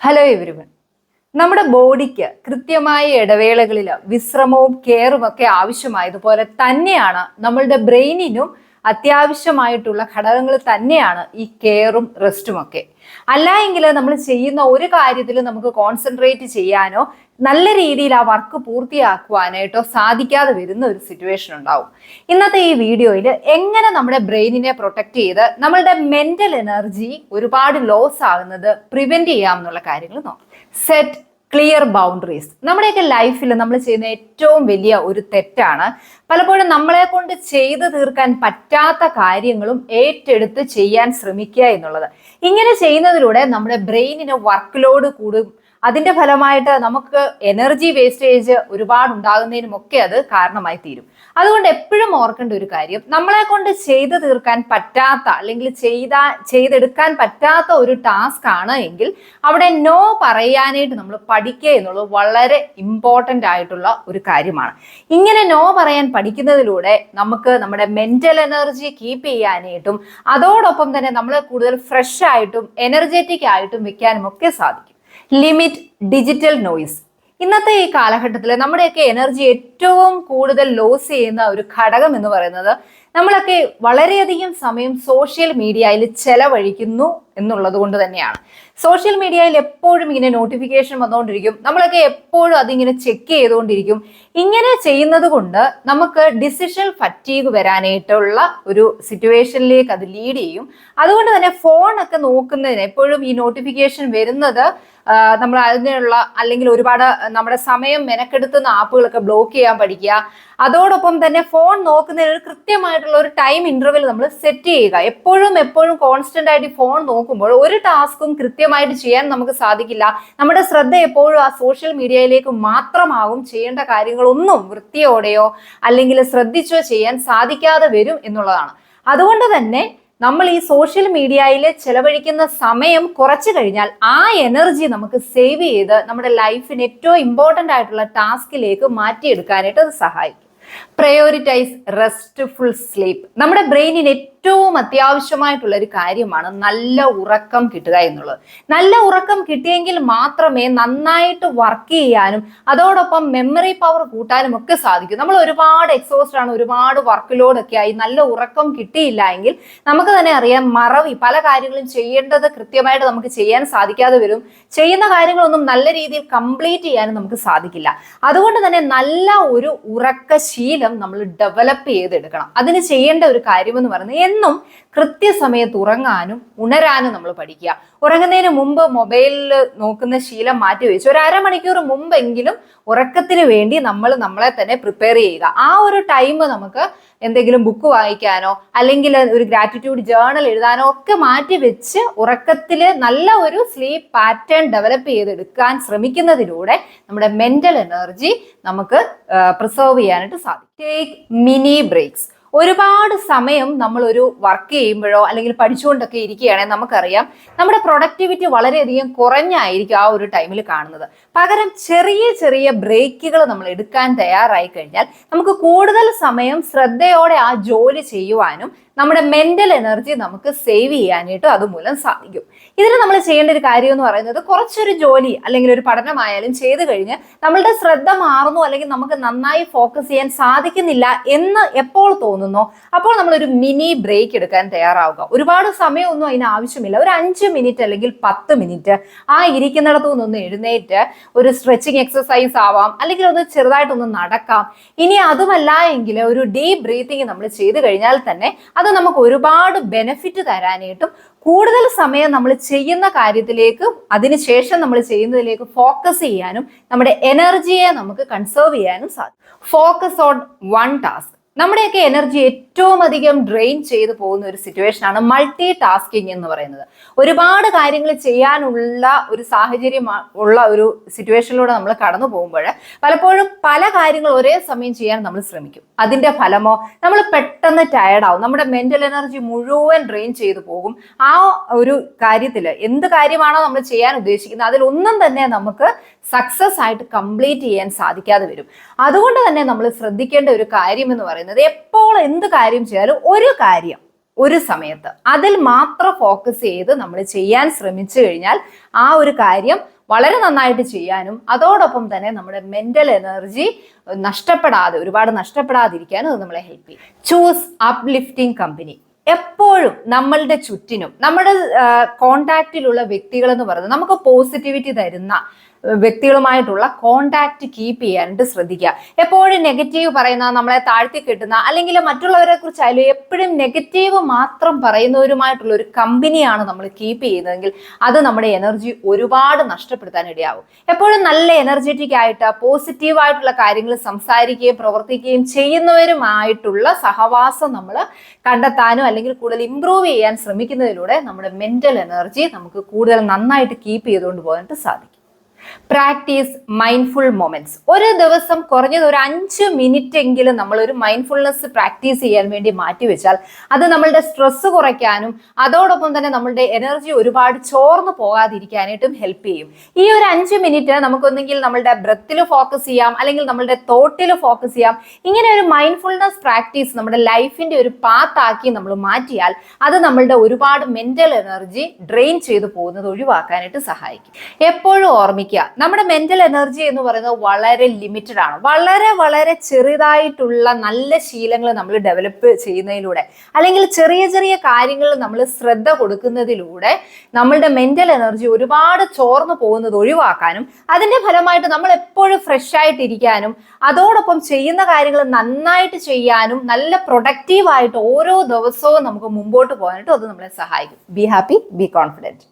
Hello everyone. നമ്മുടെ ബോഡിക്ക് കൃത്യമായ ഇടവേളകളിൽ വിശ്രമവും കെയറും ഒക്കെ ആവശ്യമായതുപോലെ തന്നെയാണ് നമ്മളുടെ ബ്രെയിനിനും അത്യാവശ്യമായിട്ടുള്ള ഘടകങ്ങൾ തന്നെയാണ് ഈ കെയറും റെസ്റ്റും ഒക്കെ. അല്ല എങ്കിൽ നമ്മൾ ചെയ്യുന്ന ഒരു കാര്യത്തിൽ നമുക്ക് കോൺസെൻട്രേറ്റ് ചെയ്യാനോ നല്ല രീതിയിൽ ആ വർക്ക് പൂർത്തിയാക്കുവാനായിട്ടോ സാധിക്കാതെ വരുന്ന ഒരു സിറ്റുവേഷൻ ഉണ്ടാവും. ഇന്നത്തെ ഈ വീഡിയോയിൽ എങ്ങനെ നമ്മുടെ ബ്രെയിനിനെ പ്രൊട്ടക്ട് ചെയ്ത് നമ്മളുടെ മെന്റൽ എനർജി ഒരുപാട് ലോസ് ആകുന്നത് പ്രിവെന്റ് ചെയ്യാം എന്നുള്ള കാര്യങ്ങൾ നോക്കാം. Set clear boundaries. നമ്മുടെയൊക്കെ ലൈഫിൽ നമ്മൾ ചെയ്യുന്ന ഏറ്റവും വലിയ ഒരു തെറ്റാണ് പലപ്പോഴും നമ്മളെ കൊണ്ട് ചെയ്തു തീർക്കാൻ പറ്റാത്ത കാര്യങ്ങളും ഏറ്റെടുത്ത് ചെയ്യാൻ ശ്രമിക്കുക എന്നുള്ളത്. ഇങ്ങനെ ചെയ്യുന്നതിലൂടെ നമ്മുടെ ബ്രെയിനിന് വർക്ക് ലോഡ് കൂടും. അതിന്റെ ഫലമായിട്ട് നമുക്ക് എനർജി വേസ്റ്റേജ് ഒരുപാട് ഉണ്ടാകുന്നതിനുമൊക്കെ അത് കാരണമായി തീരും. അതുകൊണ്ട് എപ്പോഴും ഓർക്കേണ്ട ഒരു കാര്യം, നമ്മളെ കൊണ്ട് ചെയ്തു തീർക്കാൻ പറ്റാത്ത അല്ലെങ്കിൽ ചെയ്തെടുക്കാൻ പറ്റാത്ത ഒരു ടാസ്ക് ആണ് എങ്കിൽ അവിടെ നോ പറയാനായിട്ട് നമ്മൾ പഠിക്കുക എന്നുള്ളത് വളരെ ഇമ്പോർട്ടൻ്റ് ആയിട്ടുള്ള ഒരു കാര്യമാണ്. ഇങ്ങനെ നോ പറയാൻ പഠിക്കുന്നതിലൂടെ നമുക്ക് നമ്മുടെ മെന്റൽ എനർജി കീപ്പ് ചെയ്യാനായിട്ടും അതോടൊപ്പം തന്നെ നമ്മളെ കൂടുതൽ ഫ്രഷ് ആയിട്ടും എനർജറ്റിക് ആയിട്ടും വെക്കാനും ഒക്കെ സാധിക്കും. Limit digital noise. ഇന്നത്തെ ഈ കാലഘട്ടത്തിൽ നമ്മുടെയൊക്കെ എനർജി ഏറ്റവും കൂടുതൽ ലോസ് ചെയ്യുന്ന ഒരു ഘടകം എന്ന് പറയുന്നത് നമ്മളൊക്കെ വളരെയധികം സമയം സോഷ്യൽ മീഡിയയിൽ ചെലവഴിക്കുന്നു എന്നുള്ളത് കൊണ്ട് തന്നെയാണ്. സോഷ്യൽ മീഡിയയിൽ എപ്പോഴും ഇങ്ങനെ നോട്ടിഫിക്കേഷൻ വന്നുകൊണ്ടിരിക്കും, നമ്മളൊക്കെ എപ്പോഴും അതിങ്ങനെ ചെക്ക് ചെയ്തുകൊണ്ടിരിക്കും. ഇങ്ങനെ ചെയ്യുന്നത് കൊണ്ട് നമുക്ക് ഡിസിഷൻ ഫറ്റീഗ് വരാനായിട്ടുള്ള ഒരു സിറ്റുവേഷനിലേക്ക് അത് ലീഡ് ചെയ്യും. അതുകൊണ്ട് തന്നെ ഫോണൊക്കെ നോക്കുന്നതിന് എപ്പോഴും ഈ നോട്ടിഫിക്കേഷൻ വരുന്നത് നമ്മൾ അതിനുള്ള അല്ലെങ്കിൽ ഒരുപാട് നമ്മുടെ സമയം മെനക്കെടുത്തുന്ന ആപ്പുകളൊക്കെ ബ്ലോക്ക് ചെയ്യാൻ പഠിക്കുക. അതോടൊപ്പം തന്നെ ഫോൺ നോക്കുന്നതിന് ഒരു കൃത്യമായിട്ടുള്ള ഒരു ടൈം ഇന്റർവെൽ നമ്മൾ സെറ്റ് ചെയ്യുക. എപ്പോഴും കോൺസ്റ്റന്റ് ആയിട്ട് ഫോൺ നോക്കുമ്പോൾ ഒരു ടാസ്കും കൃത്യമായിട്ട് ചെയ്യാൻ നമുക്ക് സാധിക്കില്ല. നമ്മുടെ ശ്രദ്ധ എപ്പോഴും ആ സോഷ്യൽ മീഡിയയിലേക്ക് മാത്രമാകും. ചെയ്യേണ്ട കാര്യങ്ങളൊന്നും വൃത്തിയോടെയോ അല്ലെങ്കിൽ ശ്രദ്ധിച്ചോ ചെയ്യാൻ സാധിക്കാതെ വരും എന്നുള്ളതാണ്. അതുകൊണ്ട് തന്നെ നമ്മൾ ഈ സോഷ്യൽ മീഡിയയിൽ ചെലവഴിക്കുന്ന സമയം കുറച്ചു കഴിഞ്ഞാൽ ആ എനർജി നമുക്ക് സേവ് ചെയ്ത് നമ്മുടെ ലൈഫിന് ഏറ്റവും ഇമ്പോർട്ടൻ്റ് ആയിട്ടുള്ള ടാസ്കിലേക്ക് മാറ്റിയെടുക്കാനായിട്ട് അത് സഹായിക്കും. Prioritise restful sleep. നമ്മുടെ ബ്രെയിനിന് ഏറ്റവും അത്യാവശ്യമായിട്ടുള്ള ഒരു കാര്യമാണ് നല്ല ഉറക്കം കിട്ടുക എന്നുള്ളത്. നല്ല ഉറക്കം കിട്ടിയെങ്കിൽ മാത്രമേ നന്നായിട്ട് വർക്ക് ചെയ്യാനും അതോടൊപ്പം മെമ്മറി പവർ കൂട്ടാനും ഒക്കെ സാധിക്കും. നമ്മൾ ഒരുപാട് എക്സോസ്റ്റ് ആണ്, ഒരുപാട് വർക്ക് ലോഡ് ഒക്കെ ആയി നല്ല ഉറക്കം കിട്ടിയില്ല എങ്കിൽ നമുക്ക് തന്നെ അറിയാം മറവി, പല കാര്യങ്ങളും ചെയ്യേണ്ടത് കൃത്യമായിട്ട് നമുക്ക് ചെയ്യാൻ സാധിക്കാതെ വരും. ചെയ്യുന്ന കാര്യങ്ങളൊന്നും നല്ല രീതിയിൽ കംപ്ലീറ്റ് ചെയ്യാനും നമുക്ക് സാധിക്കില്ല. അതുകൊണ്ട് തന്നെ നല്ല ഒരു ഉറക്ക ശീലം നമ്മൾ ഡെവലപ്പ് ചെയ്തെടുക്കണം. അതിന് ചെയ്യേണ്ട ഒരു കാര്യമെന്ന് പറയുന്നത് എന്നും കൃത്യസമയത്ത് ഉറങ്ങാനും ഉണരാനും നമ്മൾ പഠിക്കുക. ഉറങ്ങുന്നതിന് മുമ്പ് മൊബൈലിൽ നോക്കുന്ന ശീലം മാറ്റിവെച്ച് ഒരു അരമണിക്കൂർ മുമ്പെങ്കിലും ഉറക്കത്തിന് വേണ്ടി നമ്മൾ നമ്മളെ തന്നെ പ്രിപ്പയർ ചെയ്യുക. ആ ഒരു ടൈം നമുക്ക് എന്തെങ്കിലും ബുക്ക് വായിക്കാനോ അല്ലെങ്കിൽ ഒരു ഗ്രാറ്റിറ്റ്യൂഡ് ജേർണൽ എഴുതാനോ ഒക്കെ മാറ്റി വെച്ച് ഉറക്കത്തിൽ നല്ല ഒരു സ്ലീപ്പ് പാറ്റേൺ ഡെവലപ്പ് ചെയ്തെടുക്കാൻ ശ്രമിക്കുന്നതിലൂടെ നമ്മുടെ മെന്റൽ എനർജി നമുക്ക് പ്രിസർവ് ചെയ്യാനായിട്ട് സാധിക്കും. Take mini breaks. ഒരുപാട് സമയം നമ്മൾ ഒരു വർക്ക് ചെയ്യുമ്പോഴോ അല്ലെങ്കിൽ പഠിച്ചുകൊണ്ടൊക്കെ ഇരിക്കുകയാണെങ്കിൽ നമുക്കറിയാം നമ്മുടെ പ്രൊഡക്ടിവിറ്റി വളരെയധികം കുറഞ്ഞായിരിക്കും ആ ഒരു ടൈമിൽ കാണുന്നത്. പകരം ചെറിയ ചെറിയ ബ്രേക്കുകൾ നമ്മൾ എടുക്കാൻ തയ്യാറായി കഴിഞ്ഞാൽ നമുക്ക് കൂടുതൽ സമയം ശ്രദ്ധയോടെ ആ ജോലി ചെയ്യുവാനും നമ്മുടെ മെന്റൽ എനർജി നമുക്ക് സേവ് ചെയ്യാനായിട്ടും അതുമൂലം സാധിക്കും. ഇതിന് നമ്മൾ ചെയ്യേണ്ട ഒരു കാര്യം എന്ന് പറയുന്നത്, കുറച്ചൊരു ജോലി അല്ലെങ്കിൽ ഒരു പഠനമായാലും ചെയ്തു കഴിഞ്ഞ് നമ്മളുടെ ശ്രദ്ധ മാറുന്നു അല്ലെങ്കിൽ നമുക്ക് നന്നായി ഫോക്കസ് ചെയ്യാൻ സാധിക്കുന്നില്ല എന്ന് എപ്പോൾ തോന്നുന്നോ അപ്പോൾ നമ്മളൊരു മിനി ബ്രേക്ക് എടുക്കാൻ തയ്യാറാവുക. ഒരുപാട് സമയമൊന്നും അതിന് ആവശ്യമില്ല. ഒരു 5 മിനിറ്റ് അല്ലെങ്കിൽ 10 മിനിറ്റ് ആ ഇരിക്കുന്നിടത്തു നിന്നൊന്ന് എഴുന്നേറ്റ് ഒരു സ്ട്രെച്ചിങ് എക്സസൈസ് ആവാം, അല്ലെങ്കിൽ ഒന്ന് ചെറുതായിട്ടൊന്ന് നടക്കാം. ഇനി അതുമല്ല എങ്കിൽ ഒരു ഡീപ് ബ്രീത്തിങ് നമ്മൾ ചെയ്തു കഴിഞ്ഞാൽ തന്നെ അത് നമുക്ക് ഒരുപാട് ബെനിഫിറ്റ് തരാനായിട്ടും കൂടുതൽ സമയം നമ്മൾ ചെയ്യുന്ന കാര്യത്തിലേക്ക് അതിനുശേഷം നമ്മൾ ചെയ്യുന്നതിലേക്ക് ഫോക്കസ് ചെയ്യാനും നമ്മുടെ എനർജിയെ നമുക്ക് കൺസേർവ് ചെയ്യാനും സാധിക്കും. Focus on one task. നമ്മുടെയൊക്കെ എനർജി ഏറ്റവും അധികം ഡ്രെയിൻ ചെയ്തു പോകുന്ന ഒരു സിറ്റുവേഷൻ ആണ് മൾട്ടി ടാസ്കിങ് എന്ന് പറയുന്നത്. ഒരുപാട് കാര്യങ്ങൾ ചെയ്യാനുള്ള ഒരു സാഹചര്യം ഉള്ള ഒരു സിറ്റുവേഷനിലൂടെ നമ്മൾ കടന്നു പോകുമ്പോൾ പലപ്പോഴും പല കാര്യങ്ങൾ ഒരേ സമയം ചെയ്യാൻ നമ്മൾ ശ്രമിക്കും. അതിന്റെ ഫലമോ നമ്മൾ പെട്ടെന്ന് ടയർഡാവും, നമ്മുടെ മെന്റൽ എനർജി മുഴുവൻ ഡ്രെയിൻ ചെയ്തു പോകും. ആ ഒരു കാര്യത്തിൽ എന്ത് കാര്യമാണോ നമ്മൾ ചെയ്യാൻ ഉദ്ദേശിക്കുന്നത് അതിലൊന്നും തന്നെ നമുക്ക് സക്സസ് ആയിട്ട് കംപ്ലീറ്റ് ചെയ്യാൻ സാധിക്കാതെ വരും. അതുകൊണ്ട് തന്നെ നമ്മൾ ശ്രദ്ധിക്കേണ്ട ഒരു കാര്യം എന്ന് പറയുന്നത്, എപ്പോൾ എന്ത് കാര്യം ചെയ്യാലും ഒരു കാര്യം ഒരു സമയത്ത് അതിൽ മാത്രം ഫോക്കസ് ചെയ്ത് നമ്മൾ ചെയ്യാൻ ശ്രമിച്ചു കഴിഞ്ഞാൽ ആ ഒരു കാര്യം വളരെ നന്നായിട്ട് ചെയ്യാനും അതോടൊപ്പം തന്നെ നമ്മുടെ മെന്റൽ എനർജി നഷ്ടപ്പെടാതെ, ഒരുപാട് നഷ്ടപ്പെടാതിരിക്കാനും അത് നമ്മളെ ഹെൽപ്പ് ചെയ്യും. Choose uplifting company. എപ്പോഴും നമ്മളുടെ ചുറ്റിനും നമ്മുടെ കോണ്ടാക്റ്റിലുള്ള വ്യക്തികൾ എന്ന് പറയുന്നത് നമുക്ക് പോസിറ്റിവിറ്റി തരുന്ന വ്യക്തികളുമായിട്ടുള്ള കോണ്ടാക്ട് കീപ്പ് ചെയ്യാനായിട്ട് ശ്രദ്ധിക്കുക. എപ്പോഴും നെഗറ്റീവ് പറയുന്ന, നമ്മളെ താഴ്ത്തി കെട്ടുന്ന, അല്ലെങ്കിൽ മറ്റുള്ളവരെ കുറിച്ചായാലും എപ്പോഴും നെഗറ്റീവ് മാത്രം പറയുന്നവരുമായിട്ടുള്ള ഒരു കമ്പനിയാണ് നമ്മൾ കീപ്പ് ചെയ്യുന്നതെങ്കിൽ അത് നമ്മുടെ എനർജി ഒരുപാട് നഷ്ടപ്പെടുത്താൻ ഇടയാവും. എപ്പോഴും നല്ല എനർജറ്റിക് ആയിട്ട് പോസിറ്റീവായിട്ടുള്ള കാര്യങ്ങൾ സംസാരിക്കുകയും പ്രവർത്തിക്കുകയും ചെയ്യുന്നവരുമായിട്ടുള്ള സഹവാസം നമ്മൾ കണ്ടെത്താനും അല്ലെങ്കിൽ കൂടുതൽ ഇംപ്രൂവ് ചെയ്യാൻ ശ്രമിക്കുന്നതിലൂടെ നമ്മുടെ മെന്റൽ എനർജി നമുക്ക് കൂടുതൽ നന്നായിട്ട് കീപ്പ് ചെയ്തുകൊണ്ട് പോകാനായിട്ട് സാധിക്കും. Practice mindful moments. ഒരു ദിവസം കുറഞ്ഞത് ഒരു 5 മിനിറ്റ് എങ്കിലും നമ്മൾ ഒരു മൈൻഡ്ഫുൾനെസ് പ്രാക്ടീസ് ചെയ്യാൻ വേണ്ടി മാറ്റിവെച്ചാൽ അത് നമ്മളുടെ സ്ട്രെസ് കുറയ്ക്കാനും അതോടൊപ്പം തന്നെ നമ്മളുടെ എനർജി ഒരുപാട് ചോർന്നു പോകാതിരിക്കാനായിട്ടും ഹെൽപ്പ് ചെയ്യും. ഈ ഒരു 5 മിനിറ്റ് നമുക്കൊന്നെങ്കിൽ നമ്മളുടെ ബ്രെത്തിൽ ഫോക്കസ് ചെയ്യാം, അല്ലെങ്കിൽ നമ്മളുടെ തോട്ടിൽ ഫോക്കസ് ചെയ്യാം. ഇങ്ങനെ ഒരു മൈൻഡ്ഫുൾനെസ് പ്രാക്ടീസ് നമ്മുടെ ലൈഫിന്റെ ഒരു പാത്താക്കി നമ്മൾ മാറ്റിയാൽ അത് നമ്മളുടെ ഒരുപാട് മെന്റൽ എനർജി ഡ്രെയിൻ ചെയ്തു പോകുന്നത് ഒഴിവാക്കാനായിട്ട് സഹായിക്കും. എപ്പോഴും ഓർമ്മിക്കുക, നമ്മുടെ മെന്റൽ എനർജി എന്ന് പറയുന്നത് വളരെ ലിമിറ്റഡ് ആണ്. വളരെ വളരെ ചെറുതായിട്ടുള്ള നല്ല ശീലങ്ങൾ നമ്മൾ ഡെവലപ്പ് ചെയ്യുന്നതിലൂടെ അല്ലെങ്കിൽ ചെറിയ ചെറിയ കാര്യങ്ങളിൽ നമ്മൾ ശ്രദ്ധ കൊടുക്കുന്നതിലൂടെ നമ്മളുടെ മെന്റൽ എനർജി ഒരുപാട് ചോർന്നു പോകുന്നത് ഒഴിവാക്കാനും അതിന്റെ ഫലമായിട്ട് നമ്മൾ എപ്പോഴും ഫ്രഷ് ആയിട്ടിരിക്കാനും അതോടൊപ്പം ചെയ്യുന്ന കാര്യങ്ങൾ നന്നായിട്ട് ചെയ്യാനും നല്ല പ്രൊഡക്റ്റീവായിട്ട് ഓരോ ദിവസവും നമുക്ക് മുമ്പോട്ട് പോകാനായിട്ട് അത് നമ്മളെ സഹായിക്കും. Be happy, be confident.